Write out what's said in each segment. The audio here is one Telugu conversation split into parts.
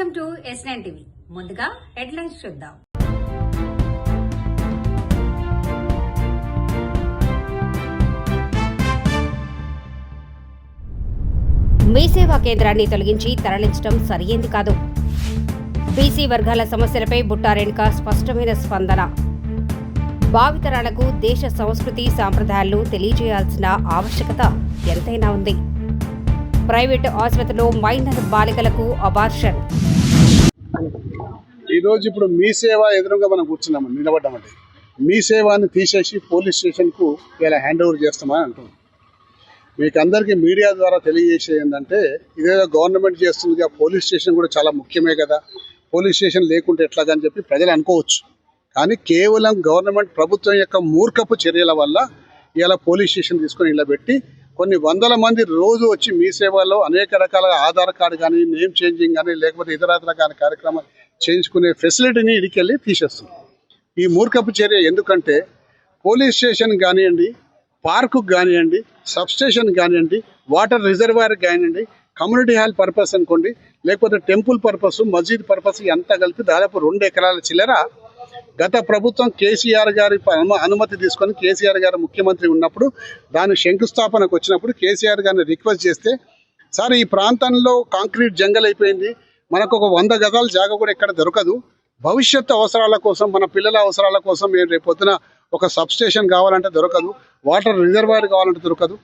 Welcome to S9 TV. ముందుగా హెడ్లైన్స్ చూద్దాం. మీ సేవా కేంద్రాన్ని తొలగించి తరలించడం సరియైంది కాదు. బీసీ వర్గాల సమస్యలపై బుట్టా రేణుక స్పష్టమైన స్పందన. భావితరాలకు దేశ సంస్కృతి సాంప్రదాయాలు తెలియజేయాల్సిన ఆవశ్యకత ఎంతైనా ఉంది. ప్రైవేటు ఆసుపత్రిలో మైనర్ బాలికలకు అబార్షన్. ఈరోజు ఇప్పుడు మీ సేవ ఎదురుగా మనం కూర్చున్నామని నిలబడ్డామండి. మీ సేవాన్ని తీసేసి పోలీస్ స్టేషన్కు ఇలా హ్యాండ్ ఓవర్ చేస్తామని అంటున్నాం. మీకు అందరికీ మీడియా ద్వారా తెలియజేసేది ఏంటంటే, ఇదేదో గవర్నమెంట్ చేస్తుందిగా, పోలీస్ స్టేషన్ కూడా చాలా ముఖ్యమే కదా, పోలీస్ స్టేషన్ లేకుంటే ఎట్లాగని చెప్పి ప్రజలు అనుకోవచ్చు. కానీ కేవలం గవర్నమెంట్ ప్రభుత్వం యొక్క మూర్ఖపు చర్యల వల్ల ఇలా పోలీస్ స్టేషన్ తీసుకొని ఇలా పెట్టి కొన్ని వందల మంది రోజు వచ్చి మీ సేవలో అనేక రకాల ఆధార్ కార్డు కానీ, నేమ్ చేంజింగ్ కానీ, లేకపోతే ఇతర రకాల కార్యక్రమాలు చేయించుకునే ఫెసిలిటీని ఇడికెళ్ళి తీసేస్తుంది. ఈ మూర్ఖపు చర్య ఎందుకంటే, పోలీస్ స్టేషన్ కానివ్వండి, పార్కు కానివ్వండి, సబ్ స్టేషన్ కానివ్వండి, వాటర్ రిజర్వాయర్ కానివ్వండి, కమ్యూనిటీ హాల్ పర్పస్ అనుకోండి, లేకపోతే టెంపుల్ పర్పస్, మస్జిద్ పర్పస్ అంతా కలిపి దాదాపు 2 ఎకరాల చిల్లర గత ప్రభుత్వం కేసీఆర్ గారి అనుమతి తీసుకొని, కేసీఆర్ గారు ముఖ్యమంత్రి ఉన్నప్పుడు దాని శంకుస్థాపనకు వచ్చినప్పుడు కేసీఆర్ గారిని రిక్వెస్ట్ చేస్తే, సార్ ఈ ప్రాంతంలో కాంక్రీట్ జంగల్ అయిపోయింది, మనకు ఒక 100 గజాల జాగా కూడా ఎక్కడ దొరకదు, భవిష్యత్తు అవసరాల కోసం, మన పిల్లల అవసరాల కోసం మేము రేపొద్దున ఒక సబ్ స్టేషన్ కావాలంటే దొరకదు, వాటర్ రిజర్వాయర్ కావాలంటే దొరకదు,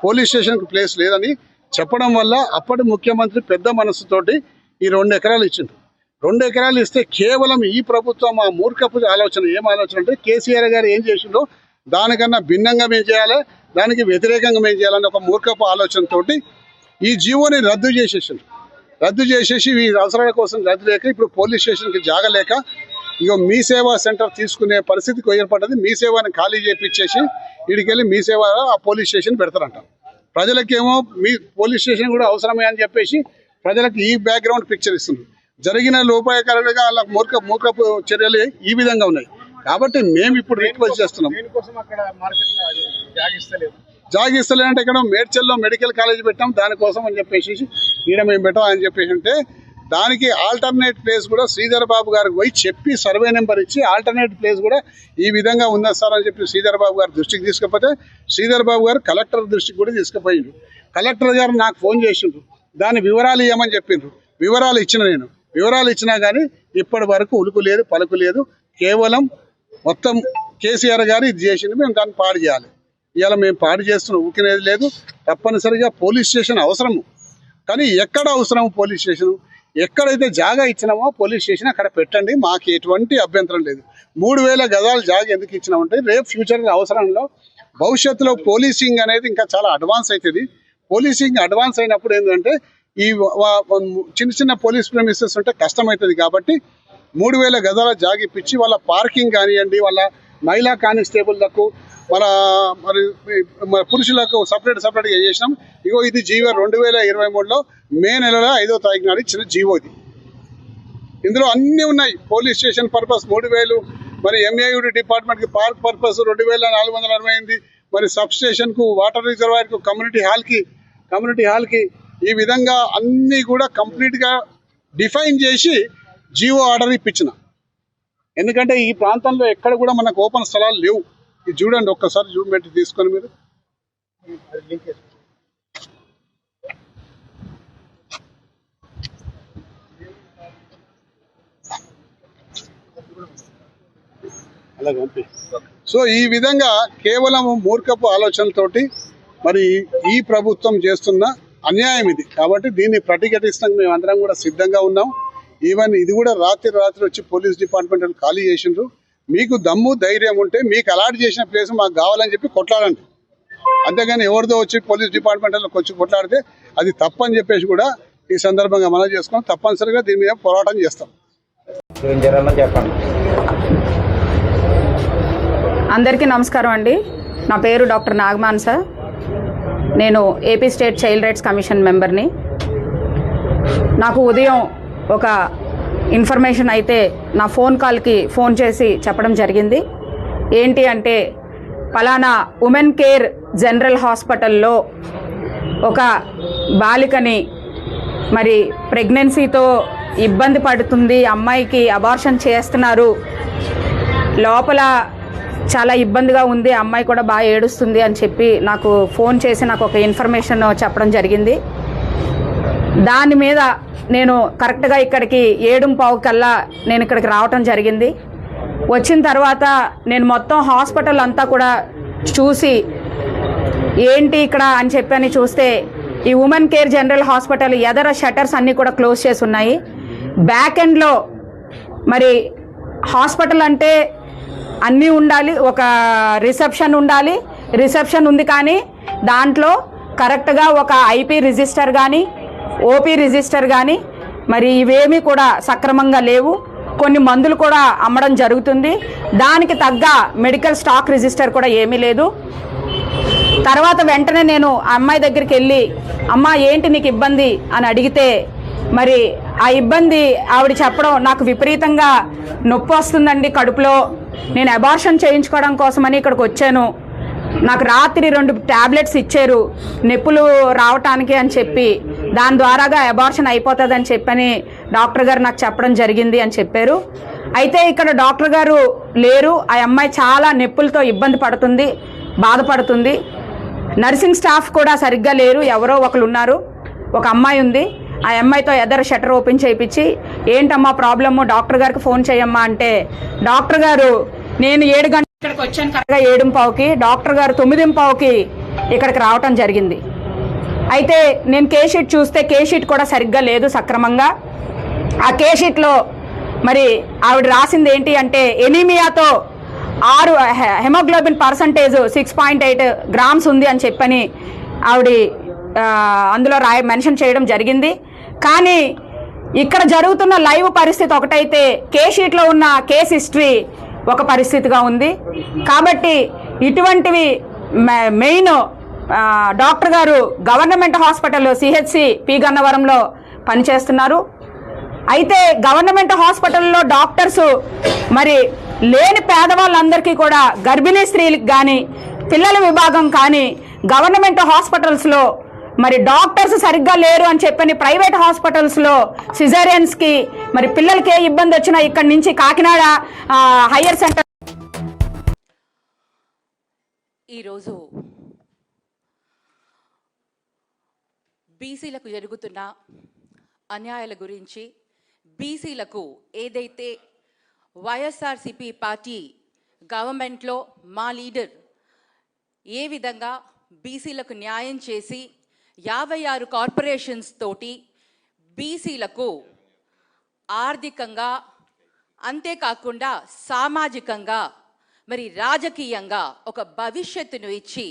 పోలీస్ స్టేషన్కి ప్లేస్ లేదని చెప్పడం వల్ల అప్పటి ముఖ్యమంత్రి పెద్ద మనసుతోటి ఈ 2 ఎకరాలు ఇచ్చిండు. 2 ఎకరాలు ఇస్తే కేవలం ఈ ప్రభుత్వం ఆ మూర్ఖపు ఆలోచన, ఏం ఆలోచన అంటే, కేసీఆర్ గారు ఏం చేసిండో దానికన్నా భిన్నంగా మేము చేయాలి, దానికి వ్యతిరేకంగా మేము చేయాలని ఒక మూర్ఖపు ఆలోచనతోటి ఈ జీవోని రద్దు చేసేసి ఈ అవసరాల కోసం రద్దు లేక ఇప్పుడు పోలీస్ స్టేషన్కి జాగలేక ఇక మీ సేవా సెంటర్ తీసుకునే పరిస్థితికి ఏర్పడ్డది. మీ సేవని ఖాళీ చేయించేసి ఇడికెళ్ళి మీ సేవ ఆ పోలీస్ స్టేషన్ పెడతారంట. ప్రజలకేమో మీ పోలీస్ స్టేషన్ కూడా అవసరమే అని చెప్పేసి ప్రజలకు ఈ బ్యాక్గ్రౌండ్ పిక్చర్ ఇస్తుంది. జరిగిన లోపాయకారులుగా వాళ్ళ మూర్ఖపు చర్యలు ఈ విధంగా ఉన్నాయి. కాబట్టి మేము ఇప్పుడు రిక్వెస్ట్ చేస్తున్నాం, జాగిస్తలేదంటే ఇక్కడ మేడ్చల్లో మెడికల్ కాలేజ్ పెట్టాం, దానికోసం అని చెప్పేసి ఈడ మేము పెట్టాం అని చెప్పేసి అంటే, దానికి ఆల్టర్నేట్ ప్లేస్ కూడా శ్రీధర్ బాబు గారికి పోయి చెప్పి సర్వే నెంబర్ ఇచ్చి ఆల్టర్నేట్ ప్లేస్ కూడా ఈ విధంగా ఉందా సార్ అని చెప్పి శ్రీధర్ బాబు గారి దృష్టికి తీసుకపోతే, శ్రీధర్ బాబు గారు కలెక్టర్ దృష్టికి కూడా తీసుకుపోయిండ్రు. కలెక్టర్ గారు నాకు ఫోన్ చేసిండ్రు, దాని వివరాలు ఇవ్వమని చెప్పిండ్రు. వివరాలు ఇచ్చినా కానీ ఇప్పటి వరకు ఉలుకు లేదు, పలుకు లేదు. కేవలం మొత్తం కేసీఆర్ గారు ఇది చేసింది, మేము దాన్ని పాడు చేయాలి. ఇవాళ మేము పాడు చేస్తున్నాం, ఊకినేది లేదు. తప్పనిసరిగా పోలీస్ స్టేషన్ అవసరము, కానీ ఎక్కడ అవసరము పోలీస్ స్టేషను, ఎక్కడైతే జాగా ఇచ్చినామో పోలీస్ స్టేషన్ అక్కడ పెట్టండి, మాకు ఎటువంటి అభ్యంతరం లేదు. 3000 గజాలు జాగా ఎందుకు ఇచ్చినామంటే, రేపు ఫ్యూచర్ అవసరంలో భవిష్యత్తులో పోలీసింగ్ అనేది ఇంకా చాలా అడ్వాన్స్ అవుతుంది. పోలీసింగ్ అడ్వాన్స్ అయినప్పుడు ఏంటంటే, ఈ చిన్న పోలీస్ ప్రెమిసెస్ ఉంటే కష్టమవుతుంది. కాబట్టి 3000 గజాల జాగా ఇప్పించి వాళ్ళ పార్కింగ్ కానివ్వండి, వాళ్ళ మహిళా కానిస్టేబుల్లకు, మరి పురుషులకు సపరేట్గా చేసినాం. ఇగో ఇది జీవో 2023లో మే నెలలో 5వ తారీఖు నాడు ఇచ్చిన జీవో ఇది. ఇందులో అన్నీ ఉన్నాయి. పోలీస్ స్టేషన్ పర్పస్ 3000, మరి ఎంఏయుడి డిపార్ట్మెంట్కి పార్క్ పర్పస్ 2468, మరి సబ్ స్టేషన్కు, వాటర్ రిజర్వాయర్కు, కమ్యూనిటీ హాల్కి ఈ విధంగా అన్నీ కూడా కంప్లీట్గా డిఫైన్ చేసి జీవో ఆర్డర్ ఇప్పించిన. ఎందుకంటే ఈ ప్రాంతంలో ఎక్కడ కూడా మనకు ఓపెన్ స్థలాలు లేవు. ఇది చూడండి, ఒక్కసారి జూమ్ పెట్టి తీసుకొని మీరు అలాగే. సో ఈ విధంగా కేవలం మూర్ఖపు ఆలోచనతోటి మరి ఈ ప్రభుత్వం చేస్తున్న అన్యాయం ఇది. కాబట్టి దీన్ని ప్రతిఘటిస్తాం మేము అందరం కూడా సిద్ధంగా ఉన్నాం. ఈవెన్ ఇది కూడా రాత్రి వచ్చి పోలీస్ డిపార్ట్మెంట్ ఖాళీ చేసిండ్రు. మీకు దమ్ము ధైర్యం ఉంటే మీకు అలాట్ చేసిన ప్లేస్ మాకు కావాలని చెప్పి కొట్లాడండి, అంతేగాని ఎవరిదో వచ్చి పోలీస్ డిపార్ట్మెంట్లోకి వచ్చి కొట్లాడితే అది తప్పని చెప్పేసి కూడా ఈ సందర్భంగా మనం చేసుకున్నాం. తప్పనిసరిగా దీని మీద పోరాటం చేస్తాం. అందరికీ నమస్కారం అండి. నా పేరు డాక్టర్ నాగమాన్స. నేను AP state child rights commission మెంబర్ని. నాకు ఉదయం ఒక ఇన్ఫర్మేషన్ అయితే నా కాల్కి ఫోన్ చేసి చెప్పడం జరిగింది. ఏంటి అంటే, పలానా ఉమెన్ కేర్ జనరల్ హాస్పిటల్లో ఒక బాలికని మరి ప్రెగ్నెన్సీతో ఇబ్బంది పడుతుంది, అమ్మాయికి అబార్షన్ చేస్తున్నారు, లోపల చాలా ఇబ్బందిగా ఉంది, అమ్మాయి కూడా బాగా ఏడుస్తుంది అని చెప్పి నాకు ఫోన్ చేసి నాకు ఒక ఇన్ఫర్మేషన్ చెప్పడం జరిగింది. దాని మీద నేను కరెక్ట్గా ఇక్కడికి 7:15 కల్లా నేను ఇక్కడికి రావటం జరిగింది. వచ్చిన తర్వాత నేను మొత్తం హాస్పిటల్ అంతా కూడా చూసి ఏంటి ఇక్కడ అని చెప్పని చూస్తే ఈ ఉమెన్ కేర్ జనరల్ హాస్పిటల్ ఎదర షట్టర్స్ అన్నీ కూడా క్లోజ్ చేసి ఉన్నాయి. బ్యాక్ ఎండ్లో మరి హాస్పిటల్ అంటే అన్నీ ఉండాలి, ఒక రిసెప్షన్ ఉండాలి, రిసెప్షన్ ఉంది కానీ దాంట్లో కరెక్ట్గా ఒక ఐపీ రిజిస్టర్ కానీ ఓపీ రిజిస్టర్ కానీ మరి ఇవేమీ కూడా సక్రమంగా లేవు. కొన్ని మందులు కూడా అమ్మడం జరుగుతుంది, దానికి తగ్గ మెడికల్ స్టాక్ రిజిస్టర్ కూడా ఏమీ లేదు. తర్వాత వెంటనే నేను ఆ అమ్మాయి దగ్గరికి వెళ్ళి అమ్మ ఏంటి నీకు ఇబ్బంది అని అడిగితే మరి ఆ ఇబ్బంది ఆవిడ చెప్పడం, నాకు విపరీతంగా నొప్పి వస్తుందండి కడుపులో, నేను అబార్షన్ చేయించుకోవడం కోసమని ఇక్కడికి వచ్చాను, నాకు రాత్రి 2 టాబ్లెట్స్ ఇచ్చారు నొప్పులు రావటానికి అని చెప్పి, దాని ద్వారాగా అబార్షన్ అయిపోతుందని చెప్పని డాక్టర్ గారు నాకు చెప్పడం జరిగింది అని చెప్పారు. అయితే ఇక్కడ డాక్టర్ గారు లేరు, ఆ అమ్మాయి చాలా నొప్పులతో ఇబ్బంది పడుతుంది, బాధపడుతుంది. నర్సింగ్ స్టాఫ్ కూడా సరిగ్గా లేరు, ఎవరో ఒకరు ఉన్నారు, ఒక అమ్మాయి ఉంది. ఆ అమ్మాయితో ఎదర షట్టర్ ఓపెన్ చేయించి ఏంటమ్మా ప్రాబ్లము, డాక్టర్ గారికి ఫోన్ చేయమ్మా అంటే డాక్టర్ గారు నేను 7 గంటల ఇక్కడికి వచ్చాను కరెక్ట్గా 7:15కి, డాక్టర్ గారు 9:15కి ఇక్కడికి రావటం జరిగింది. అయితే నేను కేషీట్ చూస్తే కేషీట్ కూడా సరిగ్గా లేదు సక్రమంగా. ఆ కేషీట్లో మరి ఆవిడ రాసింది ఏంటి అంటే ఎనీమియాతో 6 హెమోగ్లోబిన్ పర్సంటేజ్ 6.8 గ్రామ్స్ ఉంది అని చెప్పని ఆవిడ అందులో మెన్షన్ చేయడం జరిగింది. కానీ ఇక్కడ జరుగుతున్న లైవ్ పరిస్థితి ఒకటైతే కేషీట్లో ఉన్న కేస్ హిస్టరీ ఒక పరిస్థితిగా ఉంది. కాబట్టి ఇటువంటివి మెయిన్ డాక్టర్ గారు గవర్నమెంట్ హాస్పిటల్ సిహెచ్సి పి గన్నవరంలో పనిచేస్తున్నారు. అయితే గవర్నమెంట్ హాస్పిటల్లో డాక్టర్స్ మరి లేని పేదవాళ్ళందరికీ కూడా గర్భిణీ స్త్రీలకు కానీ పిల్లల విభాగం కానీ గవర్నమెంట్ హాస్పిటల్స్లో మరి డాక్టర్స్ సరిగ్గా లేరు అని చెప్పని ప్రైవేట్ హాస్పిటల్స్లో సిజేరియన్స్కి మరి పిల్లలకి ఏ ఇబ్బంది వచ్చినా ఇక్కడి నుంచి కాకినాడ హయ్యర్ సెంటర్. ఈరోజు బీసీలకు జరుగుతున్న అన్యాయాల గురించి, బీసీలకు ఏదైతే వైఎస్ఆర్సిపి పార్టీ గవర్నమెంట్లో మా లీడర్ ఏ విధంగా బీసీలకు న్యాయం చేసి 56 కార్పొరేషన్స్ తోటి బీసీలకు ఆర్థికంగా అంతేకాకుండా సామాజికంగా మరి రాజకీయంగా ఒక భవిష్యత్తును ఇచ్చి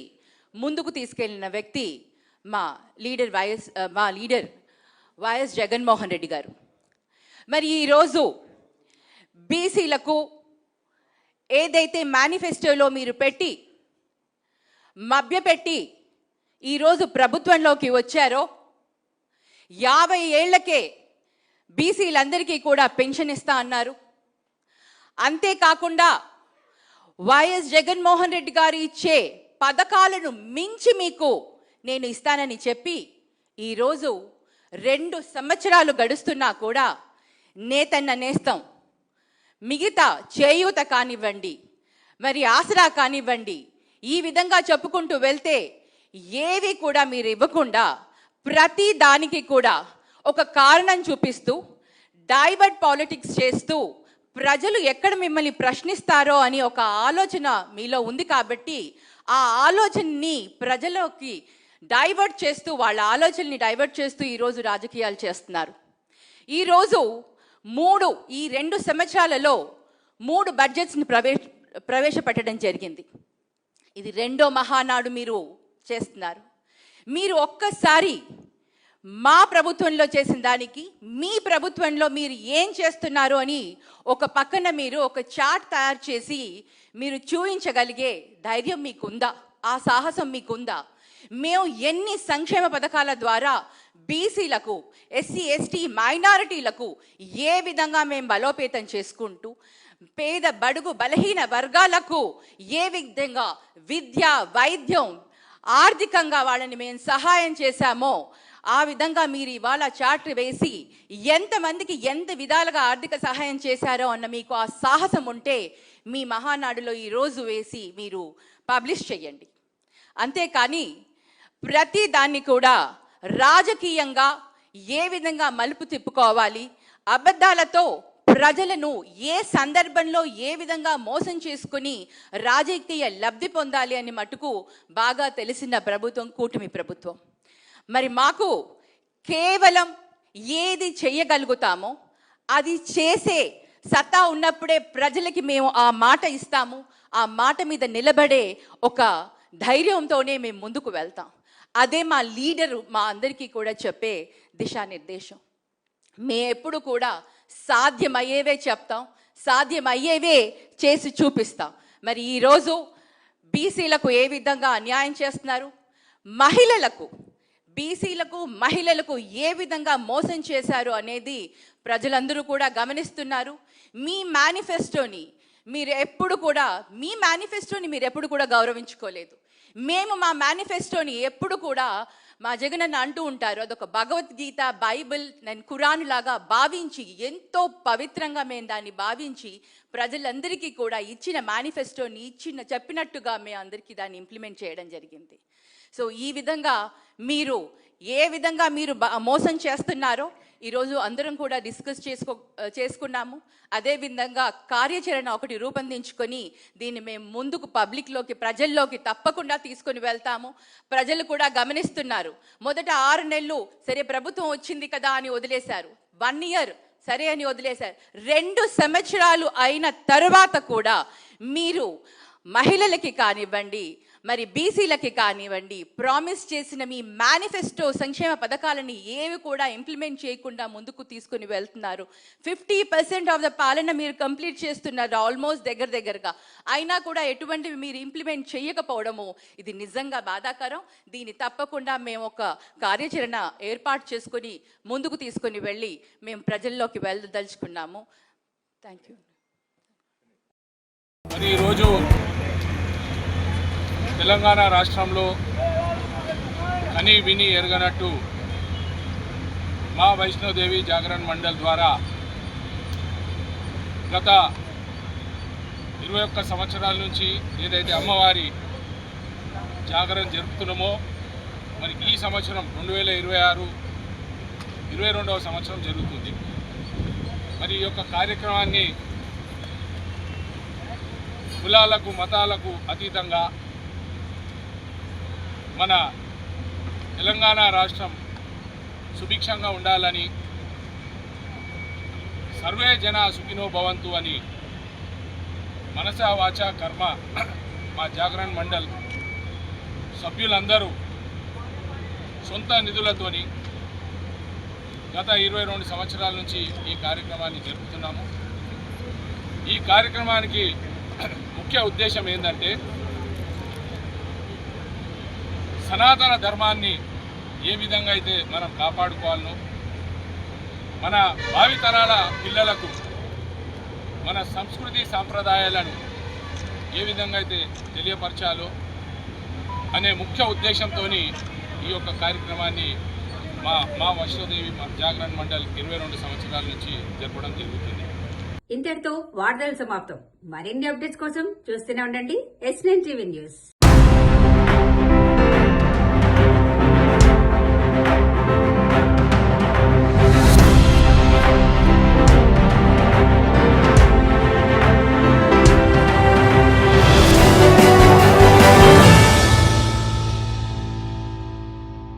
ముందుకు తీసుకెళ్లిన వ్యక్తి మా లీడర్ వైఎస్ జగన్మోహన్ రెడ్డి గారు. మరి ఈరోజు బీసీలకు ఏదైతే మేనిఫెస్టోలో మీరు పెట్టి మభ్యపెట్టి ఈరోజు ప్రభుత్వంలోకి వచ్చారో 50 ఏళ్లకే బీసీలందరికీ కూడా పెన్షన్ ఇస్తా అన్నారు. అంతేకాకుండా వైఎస్ జగన్మోహన్ రెడ్డి గారు ఇచ్చే పథకాలను మించి మీకు నేను ఇస్తానని చెప్పి ఈరోజు 2 సంవత్సరాలు గడుస్తున్నా కూడా నేతన్న నేస్తం, మిగతా చేయూత కానివ్వండి, మరి ఆసరా కానివ్వండి, ఈ విధంగా చెప్పుకుంటూ వెళ్తే ఏవి కూడా మీరు ఇవ్వకుండా ప్రతి దానికి కూడా ఒక కారణం చూపిస్తూ డైవర్ట్ పాలిటిక్స్ చేస్తూ ప్రజలు ఎక్కడ మిమ్మల్ని ప్రశ్నిస్తారో అని ఒక ఆలోచన మీలో ఉంది. కాబట్టి ఆ ఆలోచనని ప్రజలకి డైవర్ట్ చేస్తూ, వాళ్ళ ఆలోచనని డైవర్ట్ చేస్తూ ఈరోజు రాజకీయాలు చేస్తున్నారు. ఈరోజు ఈ 2 సంవత్సరాలలో 3 బడ్జెట్స్ని ప్రవేశపెట్టడం జరిగింది. ఇది 2వ మహానాడు మీరు చేస్తున్నారు. మీరు ఒక్కసారి మా ప్రభుత్వంలో చేసిన దానికి మీ ప్రభుత్వంలో మీరు ఏం చేస్తున్నారు అని ఒక పక్కన మీరు ఒక చార్ట్ తయారు చేసి మీరు చూపించగలిగే ధైర్యం మీకుందా? ఆ సాహసం మీకుందా? మేము ఎన్ని సంక్షేమ పథకాల ద్వారా బీసీలకు, ఎస్సీ ఎస్టీ మైనారిటీలకు ఏ విధంగా మేము బలోపేతం చేసుకుంటూ పేద బడుగు బలహీన వర్గాలకు ఏ విధంగా విద్య, వైద్యం, ఆర్థికంగా వాళ్ళని మేము సహాయం చేశామో ఆ విధంగా మీరు ఇవాళ చార్ట్ వేసి ఎంతమందికి ఎంత విధాలుగా ఆర్థిక సహాయం చేశారో అన్న మీకు ఆ సాహసం ఉంటే మీ మహానాడులో ఈరోజు వేసి మీరు పబ్లిష్ చేయండి. అంతేకాని ప్రతి దాన్ని కూడా రాజకీయంగా ఏ విధంగా మలుపు తిప్పుకోవాలి, అబద్ధాలతో ప్రజలను ఏ సందర్భంలో ఏ విధంగా మోసం చేసుకుని రాజకీయ లబ్ధి పొందాలి అని మటుకు బాగా తెలిసిన ప్రభుత్వం కూటమి ప్రభుత్వం. మరి మాకు కేవలం ఏది చేయగలుగుతామో అది చేసే సత్తా ఉన్నప్పుడే ప్రజలకి మేము ఆ మాట ఇస్తాము. ఆ మాట మీద నిలబడే ఒక ధైర్యంతోనే మేము ముందుకు వెళ్తాం. అదే మా లీడరు మా అందరికీ కూడా చెప్పే దిశానిర్దేశం. మేము ఎప్పుడు కూడా సాధ్యమయ్యేవే చెప్తాం, సాధ్యమయ్యేవే చేసి చూపిస్తాం. మరి ఈరోజు బీసీలకు ఏ విధంగా అన్యాయం చేస్తున్నారు, బీసీలకు మహిళలకు ఏ విధంగా మోసం చేశారు అనేది ప్రజలందరూ కూడా గమనిస్తున్నారు. మీ మేనిఫెస్టోని మీరు ఎప్పుడు కూడా గౌరవించుకోలేదు. మేము మా మేనిఫెస్టోని ఎప్పుడు కూడా మా జగన్ అన్న అంటూ ఉంటారు, అదొక భగవద్గీత, బైబిల్, నేను ఖురాన్ లాగా భావించి ఎంతో పవిత్రంగా మేము దాన్ని భావించి ప్రజలందరికీ కూడా ఇచ్చిన మేనిఫెస్టోని చెప్పినట్టుగా మేము అందరికీ దాన్ని ఇంప్లిమెంట్ చేయడం జరిగింది. సో ఈ విధంగా మీరు ఏ విధంగా మీరు మోసం చేస్తున్నారో ఈరోజు అందరం కూడా డిస్కస్ చేసుకున్నాము. అదేవిధంగా కార్యాచరణ ఒకటి రూపొందించుకొని దీన్ని మేము ముందుకు పబ్లిక్లోకి, ప్రజల్లోకి తప్పకుండా తీసుకొని వెళ్తాము. ప్రజలు కూడా గమనిస్తున్నారు. మొదట 6 నెలలు సరే ప్రభుత్వం వచ్చింది కదా అని వదిలేశారు, 1 year సరే అని వదిలేశారు. 2 సంవత్సరాలు అయిన తర్వాత కూడా మీరు మహిళలకి కానివ్వండి, మరి బీసీలకి కానివ్వండి, ప్రామిస్ చేసిన మీ మేనిఫెస్టో సంక్షేమ పథకాలని ఏవి కూడా ఇంప్లిమెంట్ చేయకుండా ముందుకు తీసుకుని వెళ్తున్నారు. 50% ఆఫ్ ద పాలన మీరు కంప్లీట్ చేస్తున్నారు ఆల్మోస్ట్ దగ్గరగా. అయినా కూడా ఎటువంటివి మీరు ఇంప్లిమెంట్ చేయకపోవడము ఇది నిజంగా బాధాకరం. దీన్ని తప్పకుండా మేము ఒక కార్యాచరణ ఏర్పాటు చేసుకొని ముందుకు తీసుకొని వెళ్ళి మేము ప్రజల్లోకి వెళ్ళదలుచుకున్నాము. Thank you. మరి ఈరోజు తెలంగాణ రాష్ట్రంలో కని విని ఎరగనట్టు మా వైష్ణోదేవి జాగరణ మండల్ ద్వారా గత 21 సంవత్సరాల నుంచి ఏదైతే అమ్మవారి జాగరణ జరుపుతున్నామో మరి ఈ సంవత్సరం 2026 22వ సంవత్సరం జరుగుతుంది. మరి ఈ యొక్క కార్యక్రమాన్ని కులాలకు మతాలకు అతీతంగా మన తెలంగాణ రాష్ట్రం సుభిక్షంగా ఉండాలని, సర్వే జన సుఖినో భవంతు అని మనస వాచ కర్మ మా జాగరణ మండల్ సభ్యులందరూ సొంత నిధులతోని గత 22 సంవత్సరాల నుంచి ఈ కార్యక్రమాన్ని జరుపుతున్నాము. ఈ కార్యక్రమానికి ముఖ్య ఉద్దేశం ఏంటంటే సనాతన ధర్మాన్ని ఏ విధంగా అయితే మనం కాపాడుకోవాలనో, మన భావితరాల పిల్లలకు మన సంస్కృతి సాంప్రదాయాలను ఏ విధంగా అయితే తెలియపరచాలో అనే ముఖ్య ఉద్దేశంతో ఈ యొక్క కార్యక్రమాన్ని మా వైష్ణోదేవి జాగరణ మండల్ 22 సంవత్సరాల నుంచి జరపడం జరుగుతుంది. ఇంతటితో వార్తలు సమాప్తం. మరిన్ని అప్డేట్స్ కోసం చూస్తూనే ఉండండి S9 TV న్యూస్.